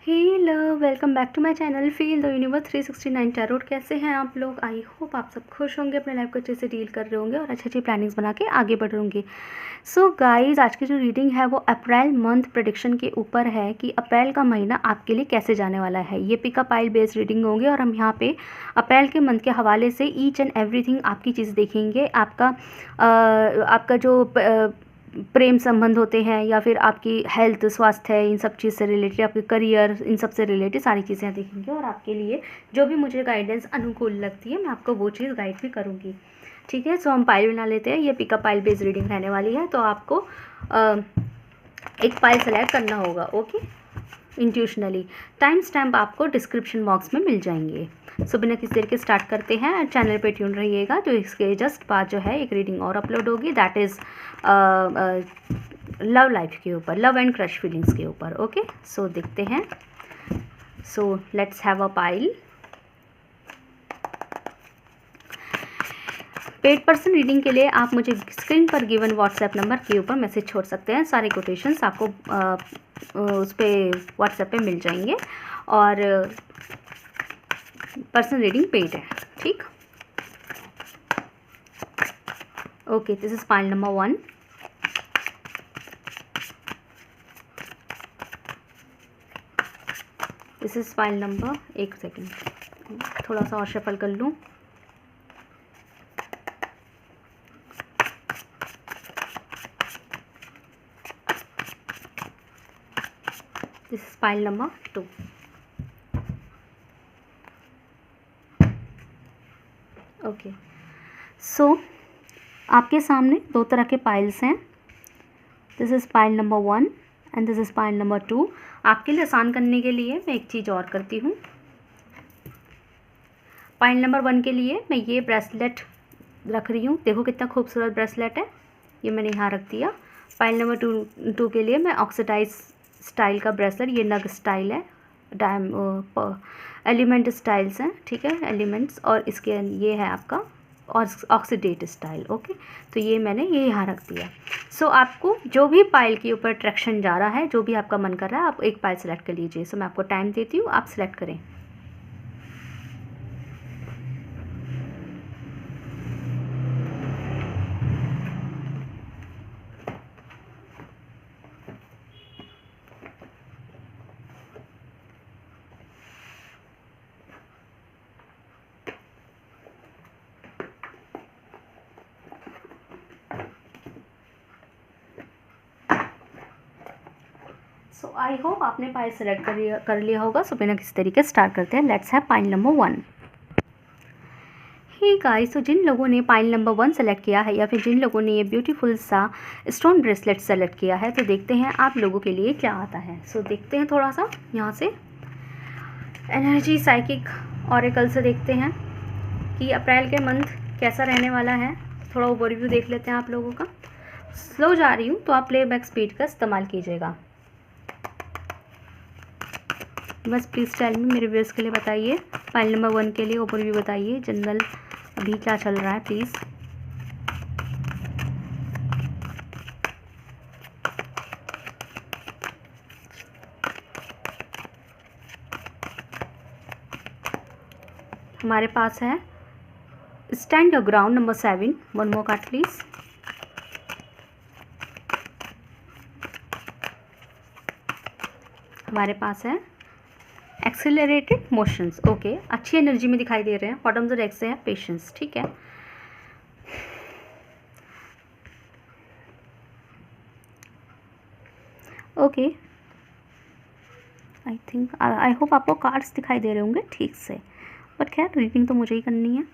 Hello, welcome back to my channel feel the universe 369 tarot. कैसे हैं आप लोग? आई होप आप सब खुश होंगे, अपने लाइफ को अच्छे से डील कर रहे होंगे और अच्छी अच्छी प्लानिंग्स बना के आगे बढ़ रहे होंगे। सो गाइस, आज की जो रीडिंग है वो अप्रैल मंथ प्रेडिक्शन के ऊपर है कि अप्रैल का महीना आपके लिए कैसे जाने वाला है। ये पिकअप पाइल बेस्ड रीडिंग होंगे और हम यहाँ पे अप्रैल के मंथ के हवाले से ईच एंड एवरीथिंग आपकी चीज़ देखेंगे। आपका जो प्रेम संबंध होते हैं या फिर आपकी हेल्थ, स्वास्थ्य है, इन सब चीज़ से रिलेटेड, आपके करियर, इन सब से रिलेटेड सारी चीज़ें देखेंगे और आपके लिए जो भी मुझे गाइडेंस अनुकूल लगती है मैं आपको वो चीज़ गाइड भी करूँगी। ठीक है, सो हम पाइल बना लेते हैं। ये पिकअप पाइल बेस्ड रीडिंग रहने वाली है, तो आपको एक पाइल सेलेक्ट करना होगा। ओके, इंट्यूशनली टाइम स्टैम्प आपको डिस्क्रिप्शन बॉक्स में मिल जाएंगे। सो बिना किसी देर के स्टार्ट करते हैं। चैनल पे ट्यून रहिएगा, तो इसके जस्ट बाद जो है एक रीडिंग और अपलोड होगी, दैट इज़ लव लाइफ के ऊपर, लव एंड क्रश फीलिंग्स के ऊपर। ओके, सो देखते हैं। So let's have a pile. Paid person reading के लिए आप मुझे स्क्रीन पर गिवन व्हाट्सएप नंबर के ऊपर मैसेज छोड़ सकते हैं। सारे कोटेशंस आपको उस पर व्हाट्सएप पे मिल जाएंगे और पर्सन रीडिंग पेड है। ठीक, okay, this is pile number 1। This is pile number, एक सेकेंड थोड़ा सा और शफल कर लूँ। This is pile number 2। Okay, so आपके सामने दो तरह के पाइल्स हैं। This is pile number 1 and this is pile number 2। आपके लिए आसान करने के लिए मैं एक चीज़ और करती हूँ। पाइल नंबर 1 के लिए मैं ये ब्रेसलेट रख रही हूँ। देखो कितना खूबसूरत ब्रेसलेट है, ये मैंने यहाँ रख दिया। पाइल नंबर 2 के लिए मैं ऑक्सीडाइज स्टाइल का ब्रेसलेट, ये नग स्टाइल है, एलिमेंट स्टाइल्स हैं, ठीक है, एलिमेंट्स, और इसके ये है आपका और ऑक्सीडेट स्टाइल। ओके, तो ये मैंने ये यहाँ रख दिया। सो आपको जो भी पाइल के ऊपर अट्रैक्शन जा रहा है, जो भी आपका मन कर रहा है, आप एक पाइल सेलेक्ट कर लीजिए। सो मैं आपको टाइम देती हूँ, आप सेलेक्ट करें। सो आई होप आपने पाइल सेलेक्ट कर लिया होगा। सो बिना किसी तरीके स्टार्ट करते हैं। Let's have pile number 1। He guys, तो जिन लोगों ने पाइल नंबर 1 सेलेक्ट किया है या फिर जिन लोगों ने ये ब्यूटीफुल सा स्टोन ब्रेसलेट सेलेक्ट किया है, तो देखते हैं आप लोगों के लिए क्या आता है। सो देखते हैं थोड़ा सा यहाँ से एनर्जी साइकिक ऑरेकल से देखते हैं कि अप्रैल के मंथ कैसा रहने वाला है। थोड़ा ओवरव्यू देख लेते हैं आप लोगों का। स्लो जा रही हूँ तो आप प्लेबैक स्पीड का इस्तेमाल कीजिएगा। बस प्लीज़ टेल मी, मेरे व्यूअर्स के लिए बताइए, फाइल नंबर 1 के लिए ओवरव्यू बताइए, जनरल अभी क्या चल रहा है प्लीज़। हमारे पास है stand your ground number 7। One more card please. हमारे पास है एक्सेलरेटेड मोशंस। ओके, अच्छी एनर्जी में दिखाई दे रहे हैं। बॉटम जो डेक से है पेशेंस। ठीक है, ओके, आई होप आपको कार्ड्स दिखाई दे रहे होंगे ठीक से, बट खैर रीडिंग तो मुझे ही करनी है।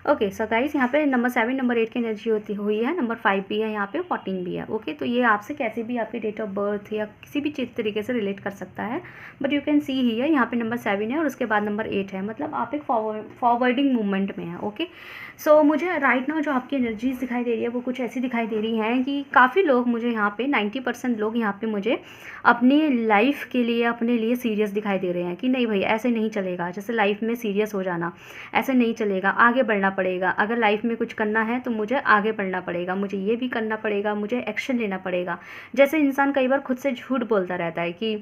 ओके, सो गाइस, यहाँ पे नंबर 7, नंबर 8 की एनर्जी होती हुई है, नंबर 5 भी है, यहाँ पे 14 भी है। ओके, तो ये आपसे कैसे भी आपके डेट ऑफ बर्थ या किसी भी चीज़ तरीके से रिलेट कर सकता है। बट यू कैन सी ही है, यहाँ पे नंबर 7 है और उसके बाद नंबर 8 है, मतलब आप एक फॉरवर्डिंग मूवमेंट में है। ओके, सो मुझे राइट नाउ जो आपकी एनर्जीज दिखाई दे रही है वो कुछ ऐसी दिखाई दे रही हैं कि काफ़ी लोग मुझे यहाँ पे 90% लोग यहाँ पे मुझे अपनी लाइफ के लिए, अपने लिए सीरियस दिखाई दे रहे हैं कि नहीं भाई ऐसे नहीं चलेगा। जैसे लाइफ में सीरियस हो जाना, ऐसे नहीं चलेगा, आगे बढ़ना पड़ेगा। अगर लाइफ में कुछ करना है तो मुझे आगे बढ़ना पड़ेगा, मुझे ये भी करना पड़ेगा, मुझे एक्शन लेना पड़ेगा। जैसे इंसान कई बार खुद से झूठ बोलता रहता है कि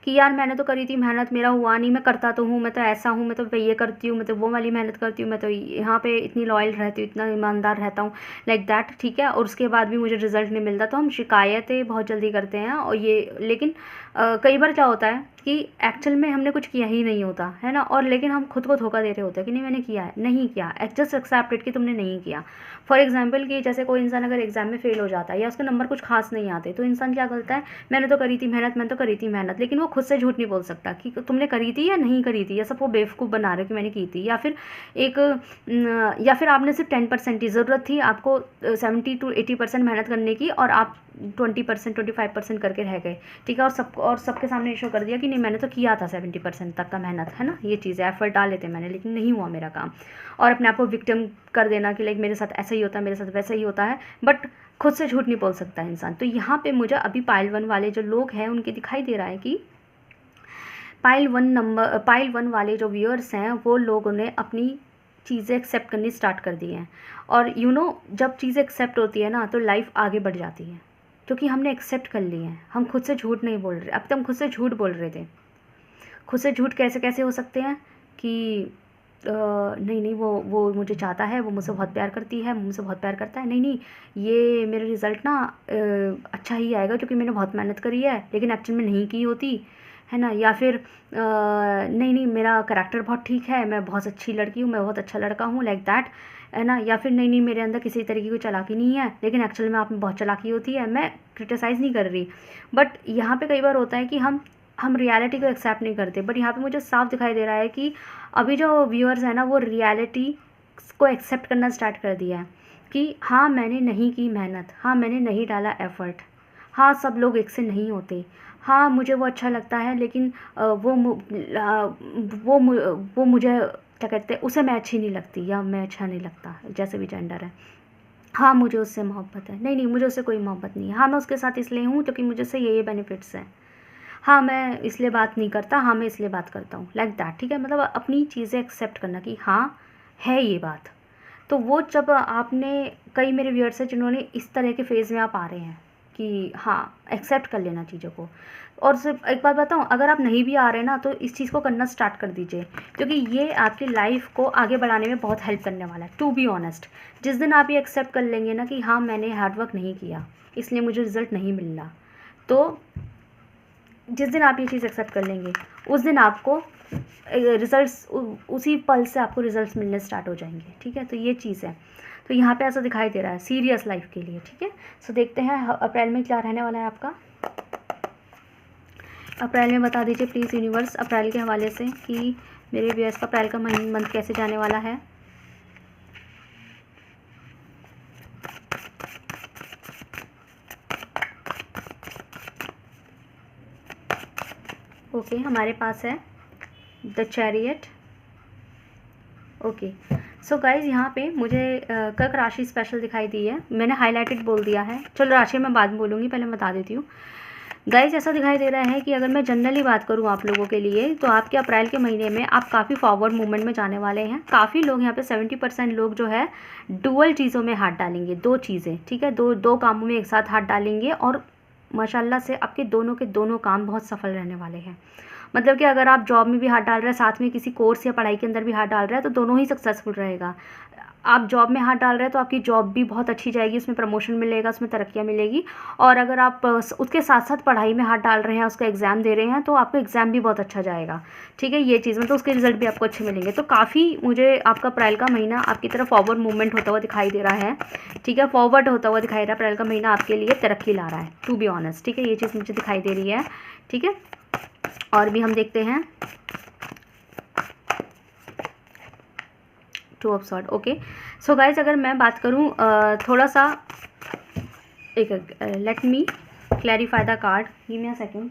कि यार मैंने तो करी थी मेहनत, मेरा हुआ नहीं, मैं करता तो हूँ, मैं तो ऐसा हूँ, मैं तो ये करती हूँ, मैं तो वो वाली मेहनत करती हूँ, मैं तो यहाँ पे इतनी लॉयल रहती हूँ, इतना ईमानदार रहता हूँ, लाइक दैट, ठीक है, और उसके बाद भी मुझे रिजल्ट नहीं मिलता, तो हम शिकायतें बहुत जल्दी करते हैं। और ये लेकिन कई बार क्या होता है कि एक्चुअल में हमने कुछ किया ही नहीं होता है ना, और लेकिन हम खुद को धोखा दे रहे होते हैं कि नहीं मैंने किया है, नहीं किया, जस्ट एक्सेप्ट इट कि तुमने नहीं किया। फॉर एग्जाम्पल कि जैसे कोई इंसान अगर एग्जाम में फेल हो जाता है या उसके नंबर कुछ खास नहीं आते, तो इंसान क्या करता है, मैंने तो करी थी मेहनत, मैंने तो करी थी मेहनत, लेकिन वो खुद से झूठ नहीं बोल सकता कि तुमने करी थी या नहीं करी थी, या सब वो बेवकूफ़ बना रहे कि मैंने की थी, या फिर या फिर आपने सिर्फ 10% की ज़रूरत थी, आपको 70 to 80% मेहनत करने की, और आप 20% 25% करके रह गए, ठीक है, और सबके सामने शो कर दिया कि नहीं मैंने तो किया था 70% तक का मेहनत, है ना, ये चीज़ है, एफर्ट डाले थे मैंने, लेकिन नहीं हुआ मेरा काम, और अपने आप को विक्टिम कर देना कि लाइक मेरे साथ ऐसा ही होता है, मेरे साथ वैसा ही होता है, बट खुद से झूठ नहीं बोल सकता इंसान। तो यहाँ पे मुझे अभी पाइल 1 वाले जो लोग हैं उनके दिखाई दे रहा है कि पाइल 1 वाले जो व्यूअर्स हैं वो लोगों ने अपनी चीज़ें एक्सेप्ट करनी स्टार्ट कर दी हैं, और जब चीज़ें एक्सेप्ट होती है ना तो लाइफ आगे बढ़ जाती है, क्योंकि हमने एक्सेप्ट कर ली है, हम खुद से झूठ नहीं बोल रहे। अब तक हम खुद से झूठ बोल रहे थे, खुद से झूठ कैसे कैसे हो सकते हैं कि नहीं नहीं वो मुझे चाहता है, वो मुझसे बहुत प्यार करती है, मुझसे बहुत प्यार करता है, नहीं नहीं ये मेरा रिज़ल्ट ना अच्छा ही आएगा क्योंकि मैंने बहुत मेहनत करी है, लेकिन एक्चुअल में नहीं की होती, है ना, या फिर नहीं नहीं मेरा करैक्टर बहुत ठीक है, मैं बहुत अच्छी लड़की हूँ, मैं बहुत अच्छा लड़का हूँ, लाइक दैट, है ना, या फिर नहीं नहीं मेरे अंदर किसी तरीके की चालाकी नहीं है, लेकिन एक्चुअल में आप में बहुत चालाकी होती है। मैं क्रिटिसाइज़ नहीं कर रही, बट यहाँ पे कई बार होता है कि हम रियलिटी को एक्सेप्ट नहीं करते, बट यहाँ पे मुझे साफ दिखाई दे रहा है कि अभी जो व्यूअर्स हैं ना वो रियलिटी को एक्सेप्ट करना स्टार्ट कर दिया है कि हाँ मैंने नहीं की मेहनत, हाँ मैंने नहीं डाला एफर्ट, हाँ सब लोग एक से नहीं होते, हाँ मुझे वो अच्छा लगता है, लेकिन वो मुझे क्या कहते हैं, उसे मैं अच्छी नहीं लगती या मैं अच्छा नहीं लगता, जैसे भी जेंडर है, हाँ मुझे उससे मोहब्बत है, नहीं नहीं मुझे उससे कोई मोहब्बत नहीं है, हाँ मैं उसके साथ इसलिए हूँ क्योंकि मुझे उससे ये बेनिफिट्स हैं, हाँ मैं इसलिए बात नहीं करता, हाँ मैं इसलिए बात करता हूँ, लाइक दैट, ठीक है, मतलब अपनी चीज़ें एक्सेप्ट करना कि हाँ है ये बात। तो वो जब आपने, कई मेरे व्यूअर्स हैं जिन्होंने इस तरह के फेज़ में आप आ रहे हैं कि हाँ एक्सेप्ट कर लेना चीज़ों को, और सिर्फ एक बात बताऊँ, अगर आप नहीं भी आ रहे ना तो इस चीज़ को करना स्टार्ट कर दीजिए, क्योंकि ये आपकी लाइफ को आगे बढ़ाने में बहुत हेल्प करने वाला है, टू बी ऑनेस्ट। जिस दिन आप ये एक्सेप्ट कर लेंगे ना कि हाँ मैंने हार्डवर्क नहीं किया इसलिए मुझे रिज़ल्ट नहीं मिल रहा, तो जिस दिन आप ये चीज़ एक्सेप्ट कर लेंगे उस दिन आपको रिज़ल्ट्स, उसी पल से आपको रिज़ल्ट्स मिलने स्टार्ट हो जाएंगे, ठीक है, तो ये चीज़ है। तो यहाँ पे ऐसा दिखाई दे रहा है सीरियस लाइफ के लिए, ठीक है। सो देखते हैं अप्रैल में क्या रहने वाला है आपका। अप्रैल में बता दीजिए प्लीज़ यूनिवर्स, अप्रैल के हवाले से कि मेरे व्यूअर्स का अप्रैल का मंथ कैसे जाने वाला है। ओके हमारे पास है the chariot. Okay so guys यहाँ पे मुझे कर्क राशि स्पेशल दिखाई दी है, मैंने हाईलाइटेड बोल दिया है, चलो राशि मैं बाद में बोलूँगी, पहले मैं बता देती हूँ। गाइज ऐसा दिखाई दे रहा है कि अगर मैं जनरली बात करूँ आप लोगों के लिए, तो आपके अप्रैल के महीने में आप काफ़ी फॉरवर्ड मूवमेंट में जाने वाले हैं। काफ़ी लोग यहाँ पे 70% लोग जो है डुअल चीज़ों में हाथ डालेंगे, दो चीज़ें, ठीक है, दो कामों में एक साथ हाथ डालेंगे, और माशाल्लाह से आपके दोनों के दोनों काम बहुत सफल रहने वाले हैं। मतलब कि अगर आप जॉब में भी हाथ डाल रहे हैं, साथ में किसी कोर्स या पढ़ाई के अंदर भी हाथ डाल रहे हैं, तो दोनों ही सक्सेसफुल रहेगा। आप जॉब में हाथ डाल रहे हैं तो आपकी जॉब भी बहुत अच्छी जाएगी, उसमें प्रमोशन मिलेगा, उसमें तरक्कियाँ मिलेगी, और अगर आप उसके साथ साथ पढ़ाई में हाथ डाल रहे हैं, उसका एग्ज़ाम दे रहे हैं, तो आपका एग्ज़ाम भी बहुत अच्छा जाएगा, ठीक है, ये चीज़ मतलब उसके रिजल्ट भी आपको अच्छे मिलेंगे। तो काफ़ी मुझे आपका अप्रैल का महीना आपकी तरफ फॉरवर्ड मूवमेंट होता हुआ दिखाई दे रहा है, ठीक है, फॉरवर्ड होता हुआ दिखाई दे रहा है, अप्रैल का महीना आपके लिए तरक्की ला रहा है, टू बी ऑनेस्ट, ठीक है, ये चीज़ मुझे दिखाई दे रही है, ठीक है। और भी हम देखते हैं two of sword. Okay so guys अगर मैं बात करूँ थोड़ा सा, एक let me clarify the card, give me a second.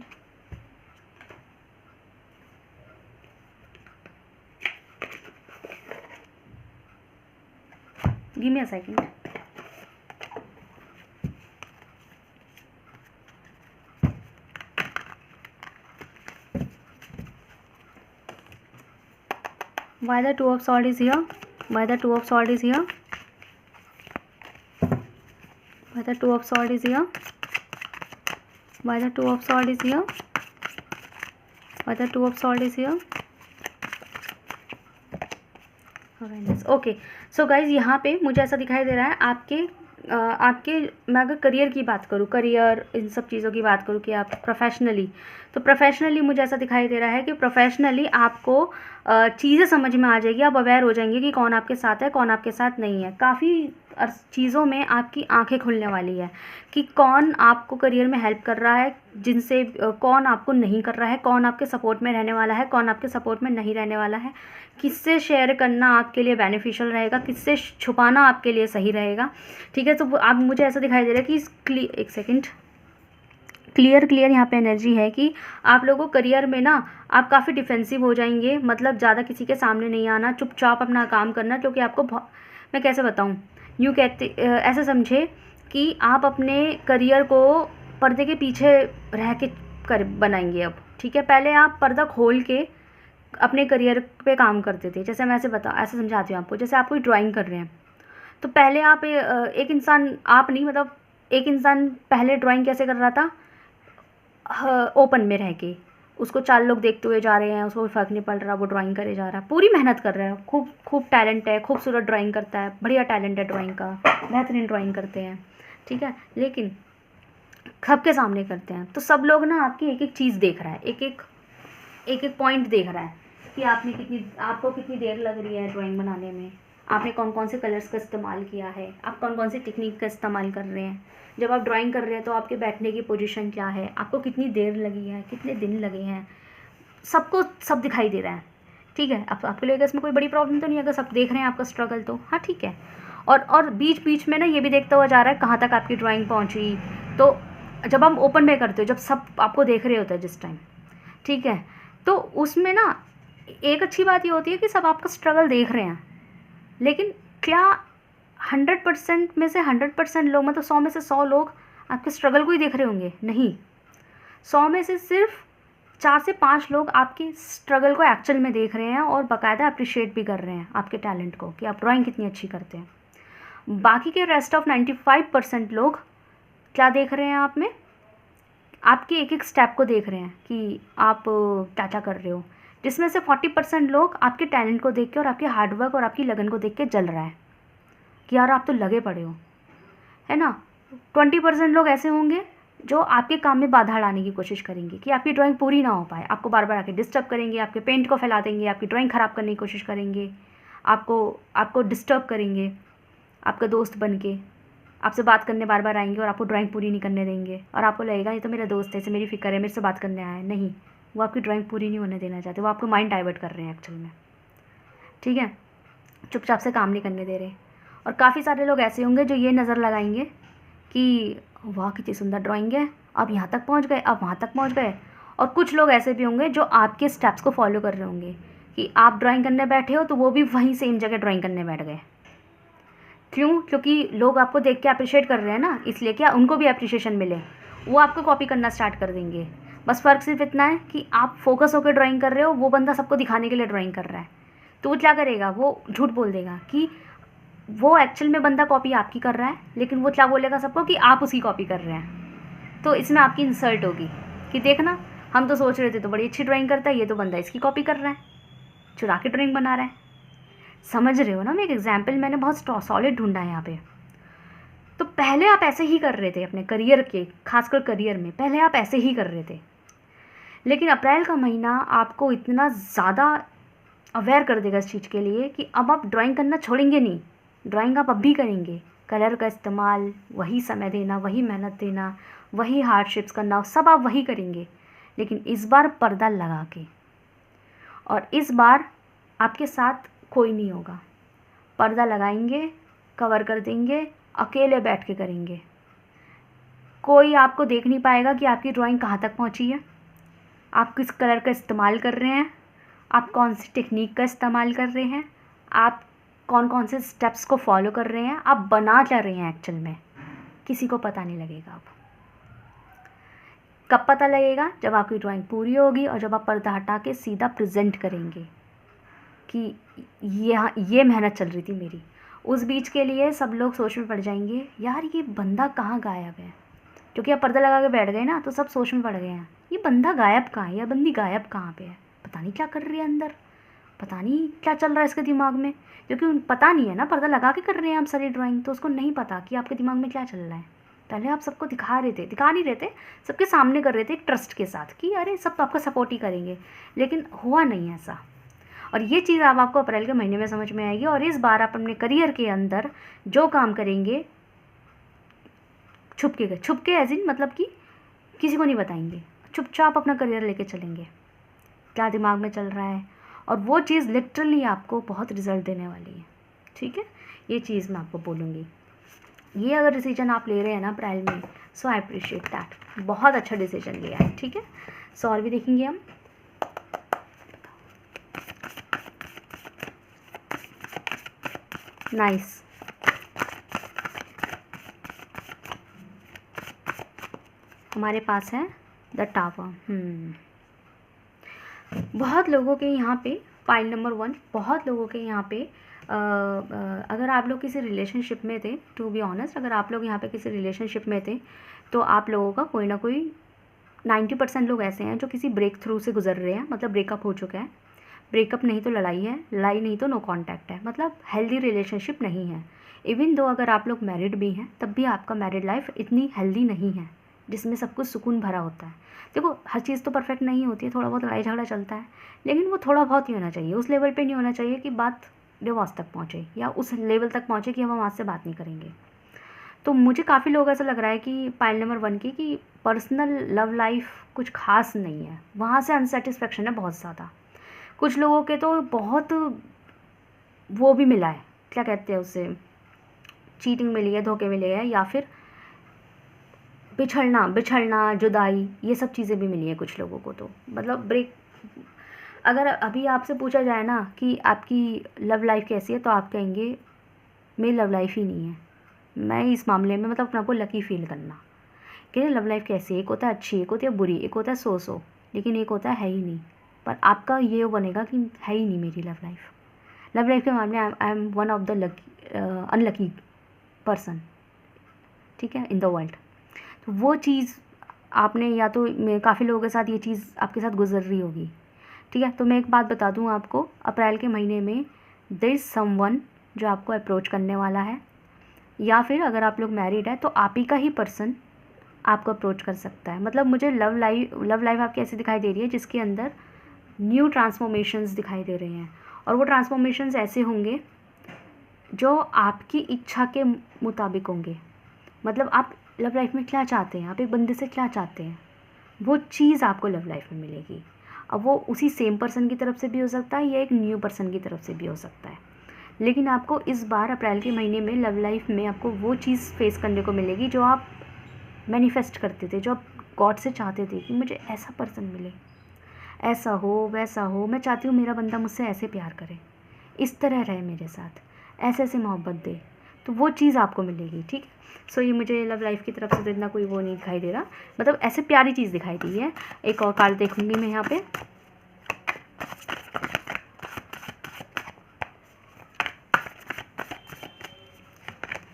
Give me a second. Why the two of swords is here? Why the two of swords is here? Why the two of swords is here? Why the two of swords is here? The 2 of salt is here. Okay, so guys यहाँ पे मुझे ऐसा दिखाई दे रहा है आपके मैं अगर करियर की बात करूँ, करियर इन सब चीज़ों की बात करूँ कि आप प्रोफेशनली, तो प्रोफेशनली मुझे ऐसा दिखाई दे रहा है कि प्रोफेशनली आपको चीज़ें समझ में आ जाएगी, आप अवेयर हो जाएंगे कि कौन आपके साथ है, कौन आपके साथ नहीं है। काफ़ी चीज़ों में आपकी आंखें खुलने वाली है कि कौन आपको करियर में हेल्प कर रहा है, जिनसे कौन आपको नहीं कर रहा है, कौन आपके सपोर्ट में रहने वाला है, कौन आपके सपोर्ट में नहीं रहने वाला है, किससे शेयर करना आपके लिए बेनिफिशियल रहेगा, किससे छुपाना आपके लिए सही रहेगा। ठीक है, तो आप मुझे ऐसा दिखाई दे रहा है कि एक सेकेंड, क्लियर यहाँ पे एनर्जी है कि आप लोगों को करियर में ना आप काफ़ी डिफेंसिव हो जाएंगे, मतलब ज़्यादा किसी के सामने नहीं आना, चुपचाप अपना काम करना, क्योंकि आपको मैं कैसे बताऊँ, यूँ कहते ऐसे समझे कि आप अपने करियर को पर्दे के पीछे रह के बनाएंगे अब। ठीक है, पहले आप पर्दा खोल के अपने करियर पे काम करते थे। जैसे मैं ऐसे समझाती हूँ आपको, जैसे आप कोई ड्राइंग कर रहे हैं तो पहले आप एक इंसान, आप नहीं मतलब एक इंसान पहले ड्राइंग कैसे कर रहा था, ओपन में रह के, उसको 4 लोग देखते हुए जा रहे हैं, उसको कोई फ़र्क नहीं पड़ रहा, वो ड्राइंग करे जा रहा है, पूरी मेहनत कर रहा है, खूब टैलेंट है, खूबसूरत ड्राइंग करता है, बढ़िया टैलेंट है ड्राइंग का, बेहतरीन ड्राइंग करते हैं। ठीक है, लेकिन खब के सामने करते हैं तो सब लोग ना आपकी एक एक चीज़ देख रहा है, एक एक पॉइंट देख रहा है कि आपको कितनी देर लग रही है ड्राइंग बनाने में, आपने कौन कौन से कलर्स का इस्तेमाल किया है, आप कौन कौन सी टेक्निक का इस्तेमाल कर रहे हैं, जब आप ड्राइंग कर रहे हैं तो आपके बैठने की पोजीशन क्या है, आपको कितनी देर लगी है, कितने दिन लगे हैं, सबको सब दिखाई दे रहा है। ठीक है, अब आपके लिए इसमें कोई बड़ी प्रॉब्लम तो नहीं है, अगर सब देख रहे हैं आपका स्ट्रगल तो हाँ ठीक है। और बीच बीच में ना ये भी देखता हुआ जा रहा है कहाँ तक आपकी ड्राइंग पहुँची। तो जब हम ओपन में करते हो, जब सब आपको देख रहे होते हैं जिस टाइम, ठीक है, तो उसमें ना एक अच्छी बात ये होती है कि सब आपका स्ट्रगल देख रहे हैं, लेकिन क्या 100% में से 100% लोग, मतलब 100 में से 100 लोग आपके स्ट्रगल को ही देख रहे होंगे? नहीं, 100 में से सिर्फ 4 से 5 लोग आपके स्ट्रगल को एक्चुअल में देख रहे हैं और बाकायदा अप्रिशिएट भी कर रहे हैं आपके टैलेंट को कि आप ड्राइंग कितनी अच्छी करते हैं। बाकी के रेस्ट ऑफ 95% लोग क्या देख रहे हैं आप में, आपके एक एक स्टेप को देख रहे हैं कि आप क्या क्या कर रहे हो, जिसमें से 40% लोग आपके टैलेंट को देख के और आपके हार्डवर्क और आपकी लगन को देख के जल रहा है कि यार आप तो लगे पड़े हो, है ना। 20% लोग ऐसे होंगे जो आपके काम में बाधा डालने की कोशिश करेंगे कि आपकी ड्राइंग पूरी ना हो पाए, आपको बार बार आके डिस्टर्ब करेंगे, आपके पेंट को फैला देंगे, आपकी ड्राइंग ख़राब करने की कोशिश करेंगे, आपको डिस्टर्ब करेंगे, आपका दोस्त बन के आपसे बात करने बार बार आएंगे और आपको ड्राइंग पूरी नहीं करने देंगे, और आपको लगेगा ये तो मेरा दोस्त है, इसे मेरी फ़िक्र है, मेरे से बात करने आया है। नहीं, वो आपकी ड्राइंग पूरी नहीं होने देना चाहते, वो आपको माइंड डाइवर्ट कर रहे हैं एक्चुअल में। ठीक है, चुपचाप से काम नहीं करने दे रहे। और काफ़ी सारे लोग ऐसे होंगे जो ये नज़र लगाएंगे कि वाह कितनी सुंदर ड्राइंग है, अब यहाँ तक पहुँच गए, अब वहाँ तक पहुँच गए। और कुछ लोग ऐसे भी होंगे जो आपके स्टेप्स को फॉलो कर रहे होंगे कि आप ड्राइंग करने बैठे हो तो वो भी वहीं सेम जगह ड्राइंग करने बैठ गए। क्यों? क्योंकि लोग आपको देख के अप्रिशिएट कर रहे हैं ना, इसलिए क्या उनको भी अप्रिशिएशन मिले, वो आपको कॉपी करना स्टार्ट कर देंगे। बस फ़र्क सिर्फ इतना है कि आप फोकस होकर ड्राइंग कर रहे हो, वो बंदा सबको दिखाने के लिए ड्राइंग कर रहा है, तो वो क्या करेगा, वो झूठ बोल देगा कि वो एक्चुअल में बंदा कॉपी आपकी कर रहा है, लेकिन वो क्या बोलेगा सबको कि आप उसकी कॉपी कर रहे हैं। तो इसमें आपकी इंसल्ट होगी कि देखना, हम तो सोच रहे थे तो बड़ी अच्छी ड्राइंग करता है, ये तो बंदा इसकी कॉपी कर रहा है, चुरा के ड्राइंग बना रहा है। समझ रहे हो ना, मैं एक एग्जाम्पल मैंने बहुत सॉलिड ढूंढा है यहाँ पे। तो पहले आप ऐसे ही कर रहे थे अपने करियर के, खासकर करियर में पहले आप ऐसे ही कर रहे थे, लेकिन अप्रैल का महीना आपको इतना ज़्यादा अवेयर कर देगा इस चीज़ के लिए कि अब आप ड्राइंग करना छोड़ेंगे नहीं, ड्राइंग आप अब भी करेंगे। कलर का इस्तेमाल, वही समय देना, वही मेहनत देना, वही हार्डशिप्स करना, सब आप वही करेंगे, लेकिन इस बार पर्दा लगा के। और इस बार आपके साथ कोई नहीं होगा, पर्दा लगाएंगे, कवर कर देंगे, अकेले बैठ के करेंगे। कोई आपको देख नहीं पाएगा कि आपकी ड्राइंग कहाँ तक पहुँची है, आप किस कलर का इस्तेमाल कर रहे हैं, आप कौन सी टेक्निक का इस्तेमाल कर रहे हैं, आप कौन कौन से स्टेप्स को फॉलो कर रहे हैं, आप बना क्या रहे हैं एक्चुअल में, किसी को पता नहीं लगेगा। अब कब पता लगेगा? जब आपकी ड्राइंग पूरी होगी और जब आप पर्दा हटा के सीधा प्रेजेंट करेंगे कि ये मेहनत चल रही थी मेरी। उस बीच के लिए सब लोग सोच में पड़ जाएंगे, यार ये बंदा कहाँ गायब है, क्योंकि आप पर्दा लगा के बैठ गए ना, तो सब सोच में पड़ गए हैं ये बंदा गायब कहाँ है या बंदी गायब कहाँ पे है, पता नहीं क्या कर रही है अंदर, पता नहीं क्या चल रहा है इसके दिमाग में, क्योंकि पता नहीं है ना, पर्दा लगा के कर रहे हैं आप सारी ड्राइंग, तो उसको नहीं पता कि आपके दिमाग में क्या चल रहा है। पहले आप सबको दिखा नहीं रहे थे, सबके सामने कर रहे थे एक ट्रस्ट के साथ कि अरे सब तो आपका सपोर्ट ही करेंगे, लेकिन हुआ नहीं ऐसा। और ये चीज़ आपको अप्रैल के महीने में समझ में आएगी। और इस बार आप अपने करियर के अंदर जो काम करेंगे छुप के एज इन मतलब कि किसी को नहीं बताएंगे, चुपचाप अपना करियर लेके चलेंगे, क्या दिमाग में चल रहा है, और वो चीज़ लिटरली आपको बहुत रिजल्ट देने वाली है। ठीक है, ये चीज़ मैं आपको बोलूँगी। ये अगर डिसीजन आप ले रहे हैं ना अप्रैल में, सो आई अप्रिशिएट दैट, बहुत अच्छा डिसीजन लिया है। ठीक है, सो और भी देखेंगे हम। नाइस, हमारे पास है द टावर। बहुत लोगों के यहाँ पे फाइल नंबर 1, बहुत लोगों के यहाँ पे अगर आप लोग किसी रिलेशनशिप में थे, टू बी ऑनेस्ट, अगर आप लोग यहाँ पे किसी रिलेशनशिप में थे तो आप लोगों का कोई ना कोई 90% लोग ऐसे हैं जो किसी ब्रेक थ्रू से गुजर रहे हैं, मतलब ब्रेकअप हो चुका है। ब्रेकअप नहीं तो लड़ाई है, लड़ाई नहीं तो नो कॉन्टैक्ट है, मतलब हेल्दी रिलेशनशिप नहीं है। इवन दो अगर आप लोग मैरिड भी हैं तब भी आपका मैरिड लाइफ इतनी हेल्दी नहीं है जिसमें सब कुछ सुकून भरा होता है। देखो हर चीज़ तो परफेक्ट नहीं होती है, थोड़ा बहुत लड़ाई झगड़ा चलता है, लेकिन वो थोड़ा बहुत ही होना चाहिए, उस लेवल पे नहीं होना चाहिए कि बात डिवोर्स तक पहुँचे या उस लेवल तक पहुँचे कि हम आज से बात नहीं करेंगे। तो मुझे काफ़ी लोग ऐसा लग रहा है कि पाइल नंबर 1 की पर्सनल लव लाइफ कुछ खास नहीं है, वहाँ से अनसेटिस्फेक्शन है बहुत ज़्यादा। कुछ लोगों के तो बहुत वो भी मिला है, क्या कहते हैं उसे, चीटिंग मिली है, धोखे मिले हैं, या फिर बिछड़ना जुदाई, ये सब चीज़ें भी मिली हैं कुछ लोगों को। तो मतलब ब्रेक, अगर अभी आपसे पूछा जाए ना कि आपकी लव लाइफ कैसी है तो आप कहेंगे मेरी लव लाइफ ही नहीं है। मैं इस मामले में मतलब अपने आप को लकी फील करना कि लव लाइफ कैसी है, एक होता है अच्छी, एक होती है बुरी, एक होता है सो लेकिन एक होता है ही नहीं। पर आपका ये बनेगा कि है ही नहीं मेरी लव लाइफ के मामले I am one of the unlucky person, ठीक है, इन द वर्ल्ड। तो वो चीज़ आपने या तो काफ़ी लोगों के साथ ये चीज़ आपके साथ गुजर रही होगी। ठीक है, तो मैं एक बात बता दूँ आपको, अप्रैल के महीने में देयर इज़ समवन जो आपको अप्रोच करने वाला है, या फिर अगर आप लोग मैरिड है तो आप ही का ही पर्सन आपको अप्रोच कर सकता है। मतलब मुझे लव लाइफ आपकी ऐसी दिखाई दे रही है जिसके अंदर न्यू ट्रांसफॉर्मेशंस दिखाई दे रहे हैं, और वो ट्रांसफॉर्मेशंस ऐसे होंगे जो आपकी इच्छा के मुताबिक होंगे। मतलब आप लव लाइफ में क्या चाहते हैं, आप एक बंदे से क्या चाहते हैं, वो चीज़ आपको लव लाइफ में मिलेगी। अब वो उसी सेम पर्सन की तरफ से भी हो सकता है या एक न्यू पर्सन की तरफ से भी हो सकता है, लेकिन आपको इस बार अप्रैल के महीने में लव लाइफ में आपको वो चीज़ फेस करने को मिलेगी जो आप मैनिफेस्ट करते थे, जो आप गॉड से चाहते थे कि मुझे ऐसा पर्सन मिले, ऐसा हो वैसा हो, मैं चाहती हूँ मेरा बंदा मुझसे ऐसे प्यार करे, इस तरह रहे मेरे साथ, ऐसे ऐसे मोहब्बत दे, तो वो चीज़ आपको मिलेगी। ठीक है, सो ये मुझे लव लाइफ की तरफ से तो इतना कोई वो नहीं दिखाई दे रहा, मतलब ऐसे प्यारी चीज़ दिखाई दी है। एक और कार्ड देखूंगी मैं यहाँ पे,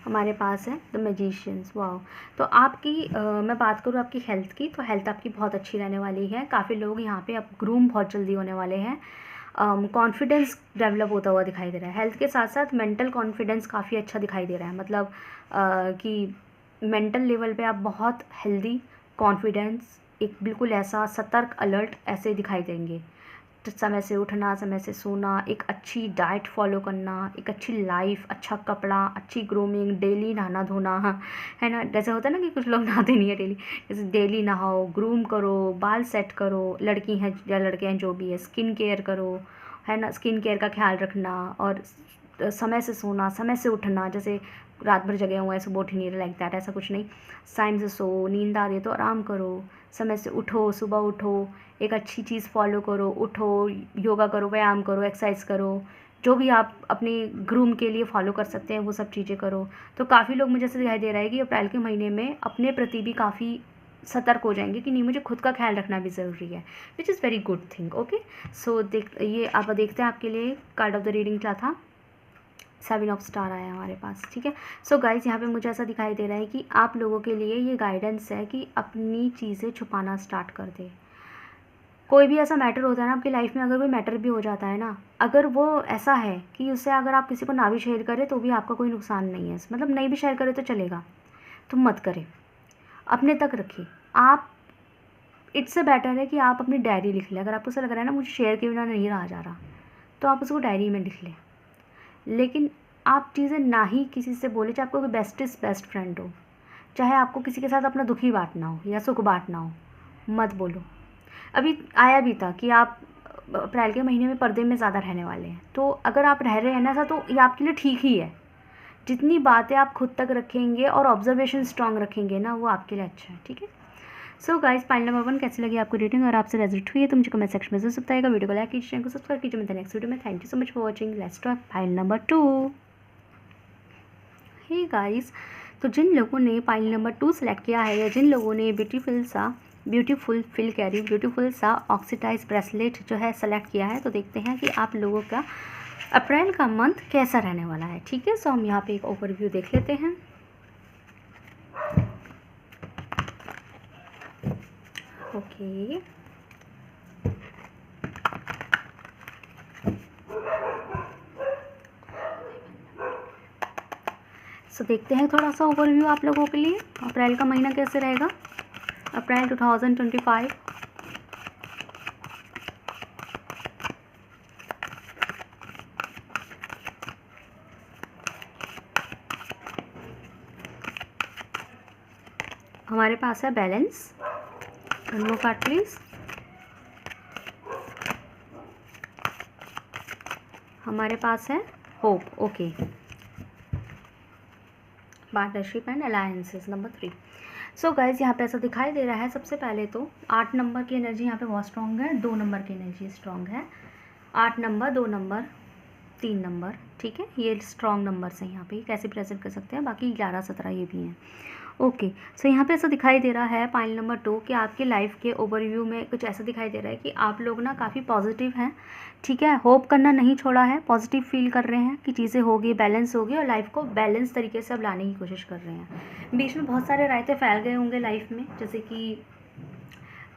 हमारे पास है द मैजिशियंस। वाओ, तो आपकी मैं बात करूँ आपकी हेल्थ की, तो हेल्थ आपकी बहुत अच्छी रहने वाली है। काफ़ी लोग यहाँ पे अब ग्रूम बहुत जल्दी होने वाले हैं, कॉन्फिडेंस डेवलप होता हुआ दिखाई दे रहा है। हेल्थ के साथ साथ मेंटल कॉन्फिडेंस काफ़ी अच्छा दिखाई दे रहा है, मतलब कि मेंटल लेवल पे आप बहुत हेल्दी, कॉन्फिडेंस, एक बिल्कुल ऐसा सतर्क अलर्ट ऐसे दिखाई देंगे। तो समय से उठना, समय से सोना, एक अच्छी डाइट फॉलो करना, एक अच्छी लाइफ, अच्छा कपड़ा, अच्छी ग्रूमिंग, डेली नहाना धोना, है ना। जैसे होता है ना कि कुछ लोग नहाते नहीं है डेली, जैसे डेली नहाओ, ग्रूम करो, बाल सेट करो, लड़की हैं या लड़के हैं जो भी है, स्किन केयर करो, है ना, स्किन केयर का ख्याल रखना, और समय से सोना, समय से उठना, जैसे रात भर जगे हुए हैं सुबह उठ नहीं रहे, लाइक दैट, ऐसा कुछ नहीं। टाइम से सो, नींद आ रही है तो आराम करो, समय से उठो, सुबह उठो, एक अच्छी चीज़ फॉलो करो, उठो, योगा करो, व्यायाम करो, एक्सरसाइज करो, जो भी आप अपने ग्रूम के लिए फॉलो कर सकते हैं वो सब चीज़ें करो। तो काफ़ी लोग मुझे ऐसे दिखाई दे रहा है कि अप्रैल के महीने में अपने प्रति भी काफ़ी सतर्क हो जाएंगे कि नहीं, मुझे खुद का ख्याल रखना भी ज़रूरी है, which is very good thing. Okay, so ये आप देखते हैं आपके लिए कार्ड ऑफ द रीडिंग क्या था। 7 ऑफ स्टार आया हमारे पास। ठीक है, सो गाइज़ यहाँ पे मुझे ऐसा दिखाई दे रहा है कि आप लोगों के लिए ये गाइडेंस है कि अपनी चीज़ें छुपाना स्टार्ट कर दें, कोई भी ऐसा मैटर होता है ना आपकी लाइफ में, अगर कोई मैटर भी हो जाता है ना, अगर वो ऐसा है कि उससे अगर आप किसी को ना भी शेयर करें तो भी आपका कोई नुकसान नहीं है, मतलब नहीं भी शेयर करें तो चलेगा, तो मत करें, अपने तक रखिए आप। इससे बेटर है कि आप अपनी डायरी लिख लें। अगर आपको ऐसा लग रहा है ना मुझे शेयर के बिना नहीं रहा जा रहा, तो आप उसको डायरी में लिख लें। लेकिन आप चीज़ें ना ही किसी से बोले, चाहे आपको कोई बेस्टेस्ट बेस्ट फ्रेंड हो, चाहे आपको किसी के साथ अपना दुख ही बांटना हो या सुख बांटना हो, मत बोलो। अभी आया भी था कि आप अप्रैल के महीने में पर्दे में ज़्यादा रहने वाले हैं, तो अगर आप रह रहे हैं ना ऐसा, तो ये आपके लिए ठीक ही है। जितनी बातें आप खुद तक रखेंगे और ऑब्जर्वेशन स्ट्रांग रखेंगे ना, वो आपके लिए अच्छा है, ठीक है। सो गाइस, पाइल नंबर 1 कैसी लगी आपको रेटिंग, और आपसे रेजल्ट हुई है तो मुझे कमेंट सेक्शन में ज़रूर बताइएगा। वीडियो को लाइक कीजिए, चैनल को सब्सक्राइब कीजिए। मिलते हैं नेक्स्ट वीडियो में। Thank you so much for watching. Let's talk pile number 2। Hey guys, तो जिन लोगों ने पाइल नंबर 2 सेलेक्ट किया है, या जिन लोगों ने ब्यूटीफुल फिल कैरी ब्यूटीफुल सा ऑक्सीडाइज ब्रेसलेट जो है सेलेक्ट किया है, तो देखते हैं कि आप लोगों का अप्रैल का मंथ कैसा रहने वाला है, ठीक है। सो हम यहाँ पे एक ओवरव्यू देख लेते हैं। ओके, सो देखते हैं थोड़ा सा ओवरव्यू आप लोगों के लिए, अप्रैल का महीना कैसे रहेगा, अप्रैल 2025। हमारे पास है बैलेंस, नो कार्ड प्लीज। हमारे पास है hope, okay, partnership and alliances number 3। So guys, यहाँ पे ऐसा दिखाई दे रहा है, सबसे पहले तो 8 नंबर की एनर्जी यहाँ पे बहुत स्ट्रॉन्ग है, 2 नंबर की एनर्जी स्ट्रॉन्ग है, 8 नंबर, 2 नंबर, 3 नंबर, ठीक है, ये स्ट्रॉन्ग नंबर्स हैं यहाँ पे, कैसे प्रेजेंट कर सकते हैं। बाकी 11, 17 ये भी हैं। ओके, सो यहाँ पे ऐसा दिखाई दे रहा है पाइल नंबर 2 कि आपकी लाइफ के ओवरव्यू में कुछ ऐसा दिखाई दे रहा है कि आप लोग ना काफ़ी पॉजिटिव हैं, ठीक है, होप करना नहीं छोड़ा है, पॉजिटिव फील कर रहे हैं कि चीज़ें होगी, बैलेंस होगी, और लाइफ को बैलेंस तरीके से अब लाने की कोशिश कर रहे हैं। बीच में बहुत सारे रायते फैल गए होंगे लाइफ में, जैसे कि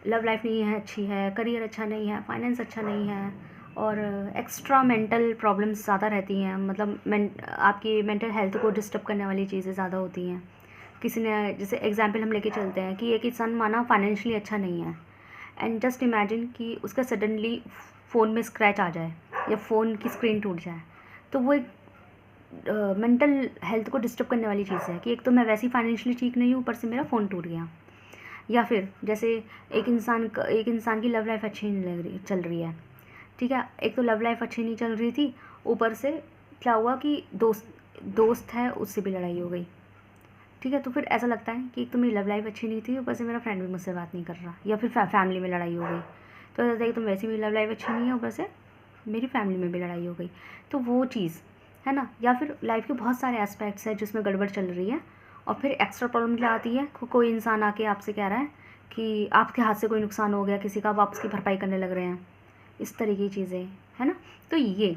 लव लाइफ नहीं है अच्छी है, करियर अच्छा नहीं है, फाइनेंस अच्छा नहीं है, और एक्स्ट्रा मेंटल प्रॉब्लम्स ज़्यादा रहती हैं, मतलब आपकी मेंटल हेल्थ को डिस्टर्ब करने वाली चीज़ें ज़्यादा होती हैं। किसी ने, जैसे एग्जांपल हम लेके चलते हैं कि एक इंसान माना फाइनेंशियली अच्छा नहीं है, एंड जस्ट इमेजिन कि उसका सडनली फ़ोन में स्क्रैच आ जाए या फ़ोन की स्क्रीन टूट जाए, तो वो एक मेंटल हेल्थ को डिस्टर्ब करने वाली चीज़ है कि एक तो मैं वैसे ही फाइनेंशियली ठीक नहीं हूँ, ऊपर से मेरा फ़ोन टूट गया। या फिर जैसे एक इंसान की लव लाइफ अच्छी नहीं चल रही है, ठीक है, एक तो लव लाइफ अच्छी नहीं चल रही थी, ऊपर से क्या हुआ कि दोस्त है उससे भी लड़ाई हो गई, ठीक है, तो फिर ऐसा लगता है कि एक तो मेरी लव लाइफ अच्छी नहीं थी, ऊपर से मेरा फ्रेंड भी मुझसे बात नहीं कर रहा, या फिर फैमिली में लड़ाई हो गई, तो ऐसा लगता है कि तुम वैसे मेरी लव लाइफ अच्छी नहीं है, ऊपर से मेरी फैमिली में भी लड़ाई हो गई, तो वो चीज़ है ना। या फिर लाइफ के बहुत सारे एस्पेक्ट्स हैं जिसमें गड़बड़ चल रही है, और फिर एक्स्ट्रा प्रॉब्लम क्या आती है, कोई इंसान आके आपसे कह रहा है कि आपके हाथ से कोई नुकसान हो गया किसी का, आप उसकी भरपाई करने लग रहे हैं, इस तरह की चीज़ें, है ना। तो ये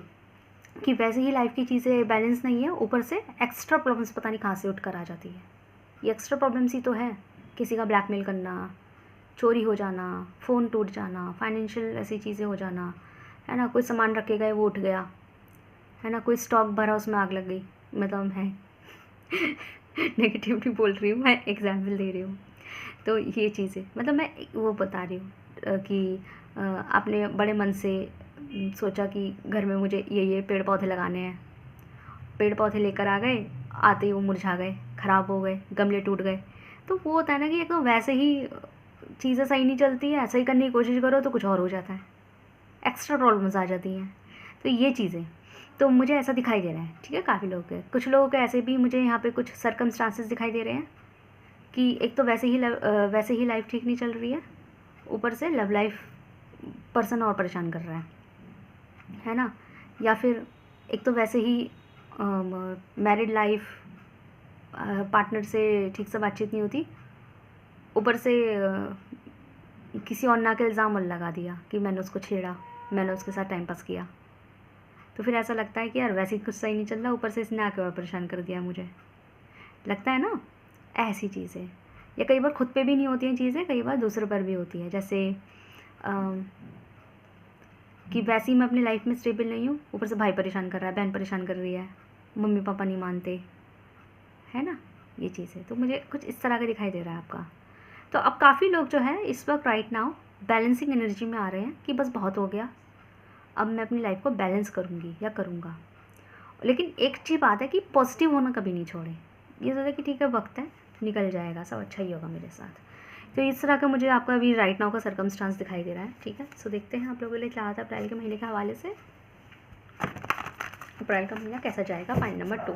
कि वैसे ही लाइफ की चीज़ें बैलेंस नहीं है, ऊपर से एक्स्ट्रा प्रॉब्लम्स पता नहीं कहाँ से उठ कर आ जाती है। ये एक्स्ट्रा प्रॉब्लम्स ही तो है, किसी का ब्लैकमेल करना, चोरी हो जाना, फ़ोन टूट जाना, फाइनेंशियल ऐसी चीज़ें हो जाना, है ना, कोई सामान रखे गए वो उठ गया, है ना, कोई स्टॉक भरा उसमें आग लग गई, मतलब है नेगेटिवली बोल रही हूँ मैं, एग्जाम्पल दे रही हूँ। तो ये चीज़ें, मतलब मैं वो बता रही हूँ कि आपने बड़े मन से सोचा कि घर में मुझे ये पेड़ पौधे लगाने हैं, पेड़ पौधे लेकर आ गए, आते ही वो मुरझा गए, ख़राब हो गए, गमले टूट गए, तो वो होता है ना कि एक तो वैसे ही चीज़ें सही नहीं चलती है, सही करने की कोशिश करो तो कुछ और हो जाता है, एक्स्ट्रा प्रॉब्लम्स आ जाती हैं। तो ये चीज़ें, तो मुझे ऐसा दिखाई दे रहा है, ठीक है, काफ़ी लोगों के, कुछ लोगों के ऐसे भी मुझे यहाँ पे कुछ सर्कमस्टांसेस दिखाई दे रहे हैं कि एक तो वैसे ही लाइफ ठीक नहीं चल रही है, ऊपर से लव लाइफ पर्सन और परेशान कर रहा है ना। या फिर एक तो वैसे ही मैरिड लाइफ, पार्टनर से ठीक से बातचीत नहीं होती, ऊपर से किसी और ना के इल्ज़ाम और लगा दिया कि मैंने उसको छेड़ा, मैंने उसके साथ टाइम पास किया, तो फिर ऐसा लगता है कि यार वैसे ही कुछ सही नहीं चल रहा, ऊपर से इसने आके और परेशान कर दिया मुझे, लगता है ना, ऐसी चीज़ें। या कई बार खुद पे भी नहीं होती हैं चीज़ें, कई बार दूसरों पर भी होती है, जैसे कि वैसे ही मैं अपनी लाइफ में स्टेबल नहीं हूँ, ऊपर से भाई परेशान कर रहा है, बहन परेशान कर रही है, मम्मी पापा नहीं मानते, है ना, ये चीज़ है। तो मुझे कुछ इस तरह का दिखाई दे रहा है आपका। तो अब काफ़ी लोग जो है इस वक्त राइट नाउ बैलेंसिंग एनर्जी में आ रहे हैं कि बस बहुत हो गया, अब मैं अपनी लाइफ को बैलेंस करूँगी या करूँगा। लेकिन एक चीज़ बात है कि पॉजिटिव होना कभी नहीं छोड़े, ये सोचा कि ठीक है वक्त है, निकल जाएगा, सब अच्छा ही होगा मेरे साथ। तो इस तरह का मुझे आपका अभी राइट नाउ का सर्कमस्टांस दिखाई दे रहा है, ठीक है। सो देखते हैं आप लोगों के लिए क्या आता है अप्रैल के महीने के हवाले से। अप्रैल का महीना कैसा जाएगा, point number 2।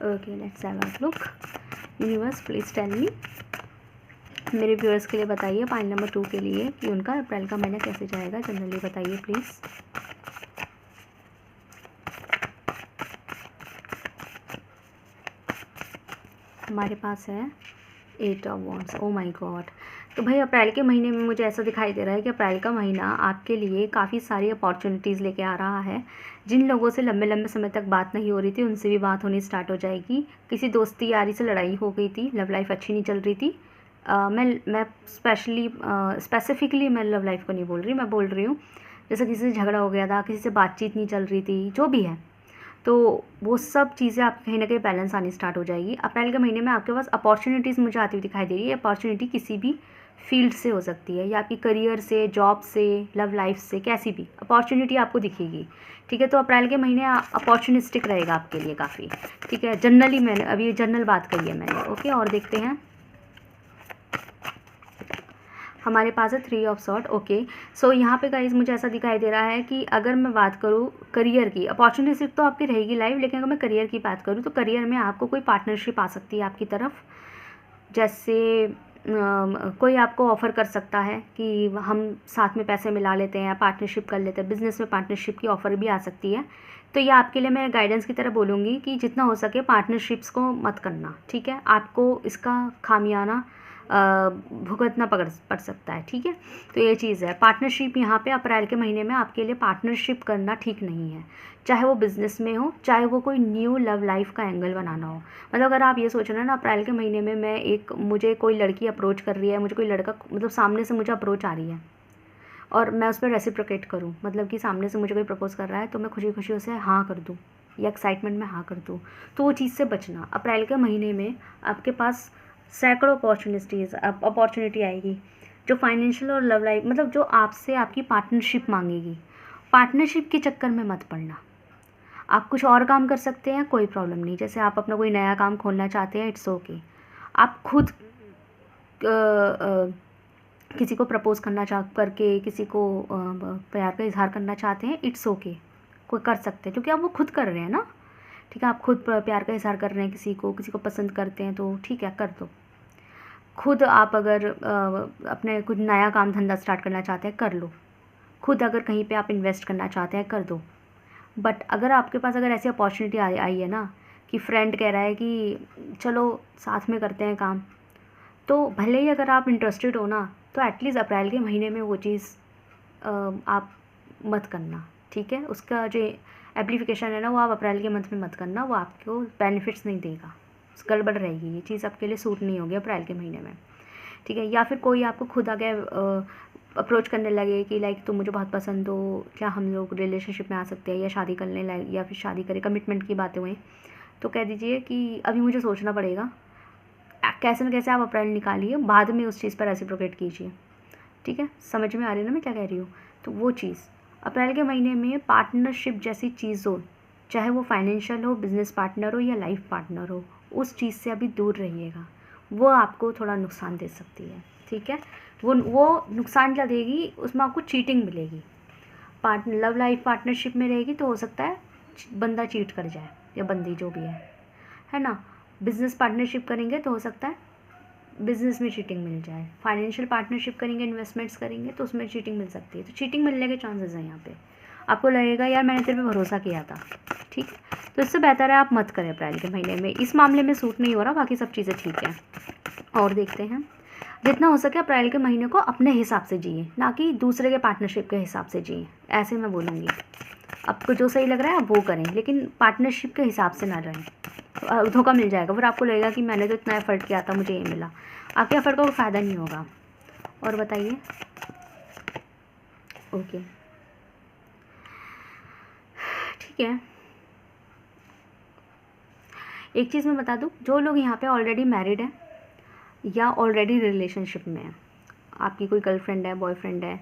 Okay, let's have a look. Universe please tell me, मेरे व्यूअर्स के लिए बताइए पॉइंट नंबर 2 के लिए कि उनका अप्रैल का महीना कैसे जाएगा, जनरली बताइए प्लीज़। हमारे पास है 8 of wands. Oh my God. तो भाई अप्रैल के महीने में मुझे ऐसा दिखाई दे रहा है कि अप्रैल का महीना आपके लिए काफ़ी सारी अपॉर्चुनिटीज़ लेके आ रहा है। जिन लोगों से लंबे लंबे समय तक बात नहीं हो रही थी, उनसे भी बात होनी स्टार्ट हो जाएगी। किसी दोस्ती यारी से लड़ाई हो गई थी, लव लाइफ अच्छी नहीं चल रही थी। मैं स्पेसिफिकली मैं लव लाइफ को नहीं बोल रही, मैं बोल रही हूँ जैसे किसी से झगड़ा हो गया था, किसी से बातचीत नहीं चल रही थी, जो भी है, तो वो सब चीज़ें आप कहीं ना कहीं बैलेंस आनी स्टार्ट हो जाएगी। अप्रैल के महीने में आपके पास अपॉर्चुनिटीज़ मुझे आती हुई दिखाई दे रही है। अपॉर्चुनिटी किसी भी फील्ड से हो सकती है, या आपकी करियर से, जॉब से, लव लाइफ से, कैसी भी अपॉर्चुनिटी आपको दिखेगी, ठीक है। तो अप्रैल के महीने अपॉर्चुनिस्टिक रहेगा आपके लिए काफ़ी, ठीक है। जनरली मैंने अभी जनरल बात करी है मैंने, ओके। और देखते हैं, हमारे पास है 3 ऑफ सॉर्ड, ओके। सो यहाँ पे गाइस मुझे ऐसा दिखाई दे रहा है कि अगर मैं बात करूँ करियर की, अपॉर्चुनिटी तो आपकी रहेगी लाइव, लेकिन अगर मैं करियर की बात करूँ तो करियर में आपको कोई पार्टनरशिप आ सकती है आपकी तरफ। जैसे कोई आपको ऑफ़र कर सकता है कि हम साथ में पैसे मिला लेते हैं या पार्टनरशिप कर लेते हैं, बिज़नेस में पार्टनरशिप की ऑफ़र भी आ सकती है। तो ये आपके लिए मैं गाइडेंस की तरह बोलूँगी कि जितना हो सके पार्टनरशिप्स को मत करना, ठीक है। आपको इसका खामियाना भुगतना पड़ सकता है, ठीक है। तो ये चीज़ है, पार्टनरशिप यहाँ पे अप्रैल के महीने में आपके लिए पार्टनरशिप करना ठीक नहीं है, चाहे वो बिज़नेस में हो, चाहे वो कोई न्यू लव लाइफ का एंगल बनाना हो। मतलब अगर आप ये सोच रहे हैं ना अप्रैल के महीने में मुझे कोई लड़की अप्रोच कर रही है, मुझे कोई लड़का मतलब सामने से मुझे अप्रोच आ रही है और मैं उस पर रेसिप्रोकेट करूँ, मतलब कि सामने से मुझे कोई प्रपोज़ कर रहा है तो मैं खुशी खुशी उसे हाँ कर दूँ या एक्साइटमेंट में हाँ कर दूँ, तो वो चीज़ से बचना। अप्रैल के महीने में आपके पास सैकड़ों अपॉर्चुनिटी आएगी जो फाइनेंशियल और लव लाइफ, मतलब जो आपसे आपकी पार्टनरशिप मांगेगी। पार्टनरशिप के चक्कर में मत पड़ना। आप कुछ और काम कर सकते हैं, कोई प्रॉब्लम नहीं। जैसे आप अपना कोई नया काम खोलना चाहते हैं, इट्स ओके। आप खुद किसी को प्रपोज़ करके किसी को प्यार का इजहार करना चाहते हैं, इट्स ओके, कोई कर सकते हैं, क्योंकि आप वो खुद कर रहे हैं ना, ठीक है। आप खुद प्यार का इजहार कर रहे हैं, किसी को पसंद करते हैं, तो ठीक है, कर दो। खुद आप अगर अपने कुछ नया काम धंधा स्टार्ट करना चाहते हैं, कर लो। खुद अगर कहीं पे आप इन्वेस्ट करना चाहते हैं, कर दो। बट अगर आपके पास अगर ऐसी अपॉर्चुनिटी आई है ना कि फ्रेंड कह रहा है कि चलो साथ में करते हैं काम, तो भले ही अगर आप इंटरेस्टेड हो ना, तो एटलीस्ट अप्रैल के महीने में वो चीज़ आप मत करना, ठीक है। उसका जो एप्लीकेशन है ना, वो आप अप्रैल के मंथ में मत करना, वो आपको बेनिफिट्स नहीं देगा, गड़बड़ रहेगी, ये चीज़ आपके लिए सूट नहीं होगी अप्रैल के महीने में, ठीक है। या फिर कोई आपको खुद आगे अप्रोच करने लगे कि लाइक तुम मुझे बहुत पसंद हो, क्या हम लोग रिलेशनशिप में आ सकते हैं या शादी करने लगे, या फिर शादी करें, कमिटमेंट की बातें हुई, तो कह दीजिए कि अभी मुझे सोचना पड़ेगा, कैसे न कैसे आप अप्रैल निकालिए, बाद में उस चीज़ पर रेसिप्रोकेट कीजिए, ठीक है। समझ में आ रही है ना मैं क्या कह रही हूँ। तो वो चीज़ अप्रैल के महीने में पार्टनरशिप जैसी चीज़ हो, चाहे वो फाइनेंशियल हो, बिजनेस पार्टनर हो या लाइफ पार्टनर हो, उस चीज़ से अभी दूर रहिएगा, वो आपको थोड़ा नुकसान दे सकती है, ठीक है। वो नुकसान क्या देगी, उसमें आपको चीटिंग मिलेगी। लव लाइफ पार्टनरशिप में रहेगी तो हो सकता है बंदा चीट कर जाए या बंदी, जो भी है ना। बिज़नेस पार्टनरशिप करेंगे तो हो सकता है बिज़नेस में चीटिंग मिल जाए। फाइनेंशियल पार्टनरशिप करेंगे, इन्वेस्टमेंट्स करेंगे तो उसमें चीटिंग मिल सकती है। तो चीटिंग मिलने के चांसेस हैं यहाँ पे। आपको लगेगा यार मैंने तेरे पे भरोसा किया था, ठीक है, तो इससे बेहतर है आप मत करें अप्रैल के महीने में। इस मामले में सूट नहीं हो रहा, बाकी सब चीज़ें ठीक है। और देखते हैं, जितना हो सके अप्रैल के महीने को अपने हिसाब से जिए, ना कि दूसरे के पार्टनरशिप के हिसाब से जिए, ऐसे मैं बोलूँगी। आपको जो सही लग रहा है आप वो करें, लेकिन पार्टनरशिप के हिसाब से ना रहें, धोखा मिल जाएगा। फिर आपको लगेगा कि मैंने तो इतना एफर्ट किया था, मुझे ये मिला। आपके एफर्ट का कोई फ़ायदा नहीं होगा। और बताइए। ओके, ठीक है। एक चीज़ मैं बता दूँ, जो लोग यहाँ पे ऑलरेडी मैरिड हैं या ऑलरेडी रिलेशनशिप में हैं, आपकी कोई गर्लफ्रेंड है, बॉयफ्रेंड है,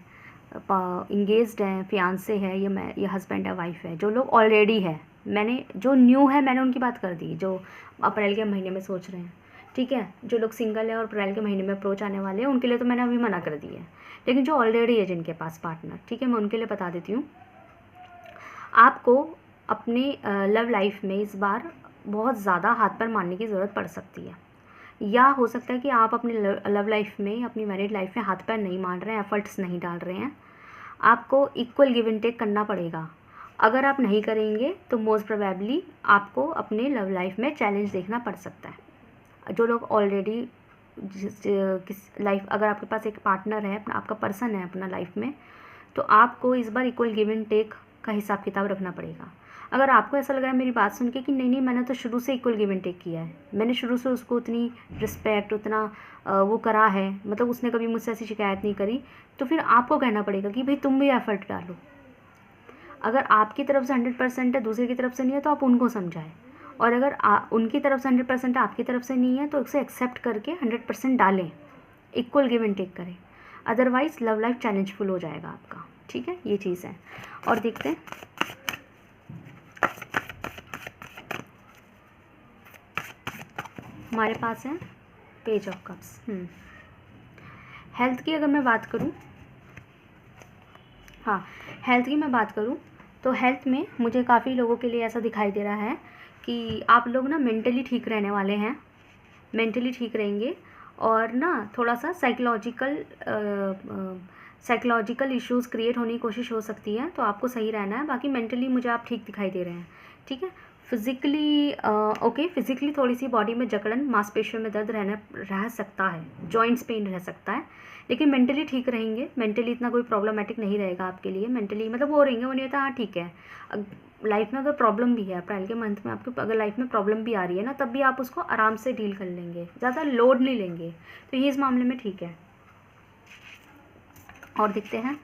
इंगेज्ड है, फियांसे है, या हस्बैंड है, वाइफ है, जो लोग ऑलरेडी है, मैंने जो न्यू है मैंने उनकी बात कर दी, जो अप्रैल के महीने में सोच रहे हैं, ठीक है। जो लोग सिंगल है और अप्रैल के महीने में अप्रोच आने वाले हैं, उनके लिए तो मैंने अभी मना कर दी है। लेकिन जो ऑलरेडी है जिनके पास पार्टनर, ठीक है, मैं उनके लिए बता देती हूँ, आपको अपनी लव लाइफ में इस बार बहुत ज़्यादा हाथ पैर मारने की ज़रूरत पड़ सकती है, या हो सकता है कि आप अपनी लव लाइफ में, अपनी मैरिड लाइफ में हाथ पैर नहीं मार रहे हैं, एफर्ट्स नहीं डाल रहे हैं। आपको इक्वल गिव एंड टेक करना पड़ेगा। अगर आप नहीं करेंगे तो मोस्ट प्रोबेबली आपको अपने लव लाइफ में चैलेंज देखना पड़ सकता है। जो लोग ऑलरेडी किस लाइफ, अगर आपके पास एक पार्टनर है, अपना आपका पर्सन है अपना लाइफ में, तो आपको इस बार इक्वल गिव एंड टेक का हिसाब किताब रखना पड़ेगा। अगर आपको ऐसा लग रहा है मेरी बात सुन के कि नहीं नहीं मैंने तो शुरू से इक्वल गिव एंड टेक किया है, मैंने शुरू से उसको उतनी रिस्पेक्ट, उतना वो करा है, मतलब उसने कभी मुझसे ऐसी शिकायत नहीं करी, तो फिर आपको कहना पड़ेगा कि भाई तुम भी एफर्ट डालो। अगर आपकी तरफ से 100% है, दूसरे की तरफ से नहीं है, तो आप उनको समझाएं। और अगर उनकी तरफ से 100% है, आपकी तरफ से नहीं है, तो उसे एक्सेप्ट करके 100% डालें, इक्वल गिव एंड टेक करें। अदरवाइज़ लव लाइफ चैलेंजफुल हो जाएगा आपका, ठीक है, ये चीज़ है। और देखते हैं, हमारे पास है पेज ऑफ कप्स। हेल्थ की अगर मैं बात करूं, हाँ, हेल्थ की मैं बात करूं तो हेल्थ में मुझे काफ़ी लोगों के लिए ऐसा दिखाई दे रहा है कि आप लोग ना मेंटली ठीक रहने वाले हैं, मेंटली ठीक रहेंगे, और ना थोड़ा सा साइकोलॉजिकल इश्यूज़ क्रिएट होने की कोशिश हो सकती है, तो आपको सही रहना है। बाकी मेंटली मुझे आप ठीक दिखाई दे रहे हैं, ठीक है। फिज़िकली ओके, फिज़िकली थोड़ी सी बॉडी में जकड़न, मांसपेशियों में दर्द रह सकता है, जॉइंट्स पेन रह सकता है, लेकिन मेंटली ठीक रहेंगे। मेंटली इतना कोई प्रॉब्लमेटिक नहीं रहेगा आपके लिए, मेंटली मतलब वो रहेंगे, वो नहीं होता, हाँ ठीक है। लाइफ में अगर प्रॉब्लम भी है, अप्रैल के मंथ में आपको अगर लाइफ में प्रॉब्लम भी आ रही है ना, तब भी आप उसको आराम से डील कर लेंगे, ज़्यादा लोड नहीं लेंगे, तो ये इस मामले में ठीक है। और देखते हैं,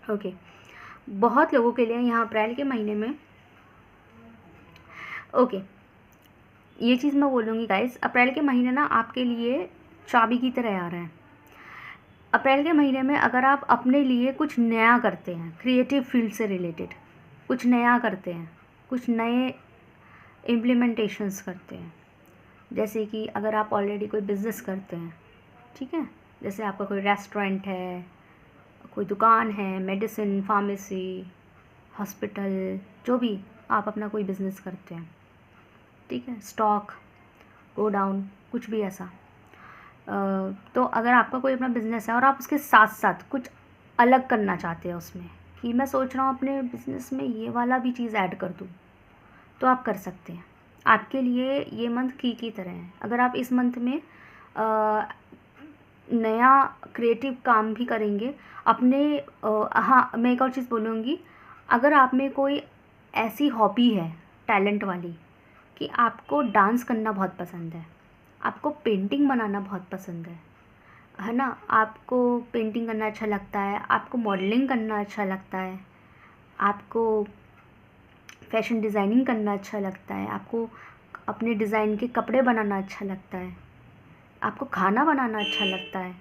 ओके, बहुत लोगों के लिए यहाँ अप्रैल के महीने में, ओके, ये चीज़ मैं बोलूँगी गाइस, अप्रैल के महीने ना आपके लिए चाबी की तरह आ रहे हैं। अप्रैल के महीने में अगर आप अपने लिए कुछ नया करते हैं, क्रिएटिव फील्ड से रिलेटेड कुछ नया करते हैं, कुछ नए इम्प्लीमेंटेशंस करते हैं, जैसे कि अगर आप ऑलरेडी कोई बिज़नेस करते हैं, ठीक है, जैसे आपका कोई रेस्टोरेंट है, कोई दुकान है, मेडिसिन, फार्मेसी, हॉस्पिटल, जो भी आप अपना कोई बिज़नेस करते हैं, ठीक है, स्टॉक, गोडाउन, कुछ भी ऐसा, तो अगर आपका कोई अपना बिज़नेस है और आप उसके साथ साथ कुछ अलग करना चाहते हैं उसमें, कि मैं सोच रहा हूँ अपने बिज़नेस में ये वाला भी चीज़ ऐड कर दूँ, तो आप कर सकते हैं। आपके लिए ये मंथ की तरह है। अगर आप इस मंथ में नया क्रिएटिव काम भी करेंगे अपने, हाँ मैं एक और चीज़ बोलूँगी, अगर आप में कोई ऐसी हॉबी है टैलेंट वाली कि आपको डांस करना बहुत पसंद है, आपको पेंटिंग बनाना बहुत पसंद है ना, आपको पेंटिंग करना अच्छा लगता है, आपको मॉडलिंग करना अच्छा लगता है, आपको फैशन डिज़ाइनिंग करना अच्छा लगता है, आपको अपने डिज़ाइन के कपड़े बनाना अच्छा लगता है, आपको खाना बनाना अच्छा लगता है,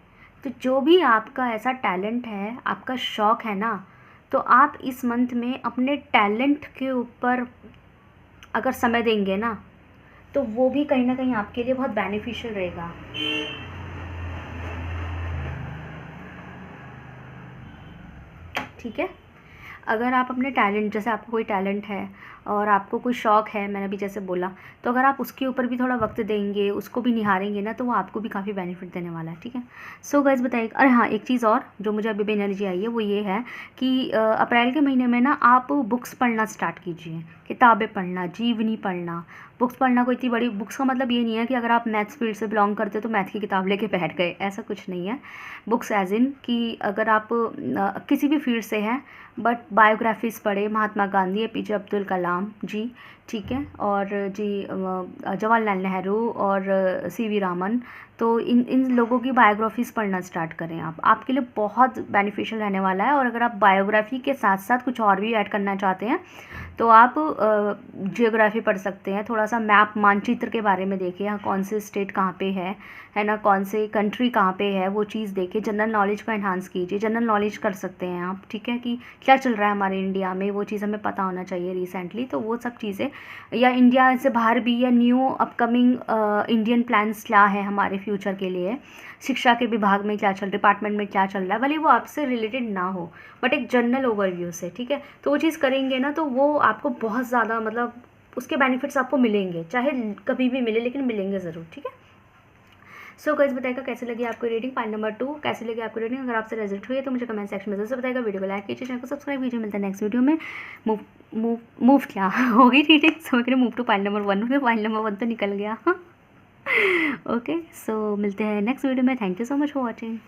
तो जो भी आपका ऐसा टैलेंट है, आपका शौक़ है ना, तो आप इस मंथ में अपने टैलेंट के ऊपर अगर समय देंगे ना, तो वो भी कहीं ना कहीं आपके लिए बहुत बेनिफिशियल रहेगा। ठीक है, अगर आप अपने टैलेंट, जैसे आपको कोई टैलेंट है और आपको कोई शौक़ है, मैंने अभी जैसे बोला, तो अगर आप उसके ऊपर भी थोड़ा वक्त देंगे, उसको भी निहारेंगे ना, तो वो आपको भी काफ़ी बेनिफिट देने वाला है। ठीक है, सो गाइस बताइए। अरे हाँ, एक चीज़ और जो मुझे अभी भी एनर्जी आई है वो ये है कि अप्रैल के महीने में ना आप बुक्स पढ़ना स्टार्ट कीजिए, किताबें पढ़ना, जीवनी पढ़ना, बुक्स पढ़ना कोई इतनी बड़ी बुक्स का मतलब ये नहीं है कि अगर आप मैथ्स फील्ड से बिलोंग करते हो तो मैथ की किताब लेके बैठ गए, ऐसा कुछ नहीं है। बुक्स एज इन कि अगर आप किसी भी फील्ड से हैं बट बायोग्राफीज़ पढ़े, महात्मा गांधी, APJ अब्दुल कलाम जी, ठीक है, और जी जवाहरलाल नेहरू और CV रामन, तो इन लोगों की बायोग्राफीज़ पढ़ना स्टार्ट करें आप, आपके लिए बहुत बेनिफिशियल रहने वाला है। और अगर आप बायोग्राफी के साथ साथ कुछ और भी ऐड करना चाहते हैं तो आप जियोग्राफी पढ़ सकते हैं, थोड़ा सा मैप मानचित्र के बारे में देखिए, यहाँ कौन से स्टेट कहाँ पे है ना, कौन से कंट्री कहाँ पे है, वो चीज़ देखिए, जनरल नॉलेज को एनहांस कीजिए, जनरल नॉलेज कर सकते हैं आप, ठीक है, कि क्या चल रहा है हमारे इंडिया में, वो चीज़ हमें पता होना चाहिए रिसेंटली, तो वो सब चीज़ें, या इंडिया से बाहर भी, या न्यू अपकमिंग इंडियन प्लान्स क्या है हमारे फ्यूचर के लिए, शिक्षा के विभाग में क्या चल, डिपार्टमेंट में क्या चल रहा है, भले वो आपसे रिलेटेड ना हो बट एक जनरल ओवरव्यू से, ठीक है, तो वो चीज़ करेंगे ना तो वो आपको बहुत ज़्यादा मतलब उसके बेनिफिट्स आपको मिलेंगे, चाहे कभी भी मिले लेकिन मिलेंगे ज़रूर, ठीक है। सो गाइस बताइएगा कैसे लगी आपको रीडिंग, पार्ट नंबर 2 कैसे लगी आपको रीडिंग, अगर आपसे रिजल्ट हुई है तो मुझे कमेंट सेक्शन में जरूर बताइएगा, वीडियो को लाइक कीजिए, चैनल को सब्सक्राइब कीजिए, मिलता है नेक्स्ट वीडियो में। मूव क्या होगी रीडिंग, समझ रहे, move to part number 1, part number 1 तो निकल गया। ओके, सो मिलते हैं नेक्स्ट वीडियो में, thank you so much for watching.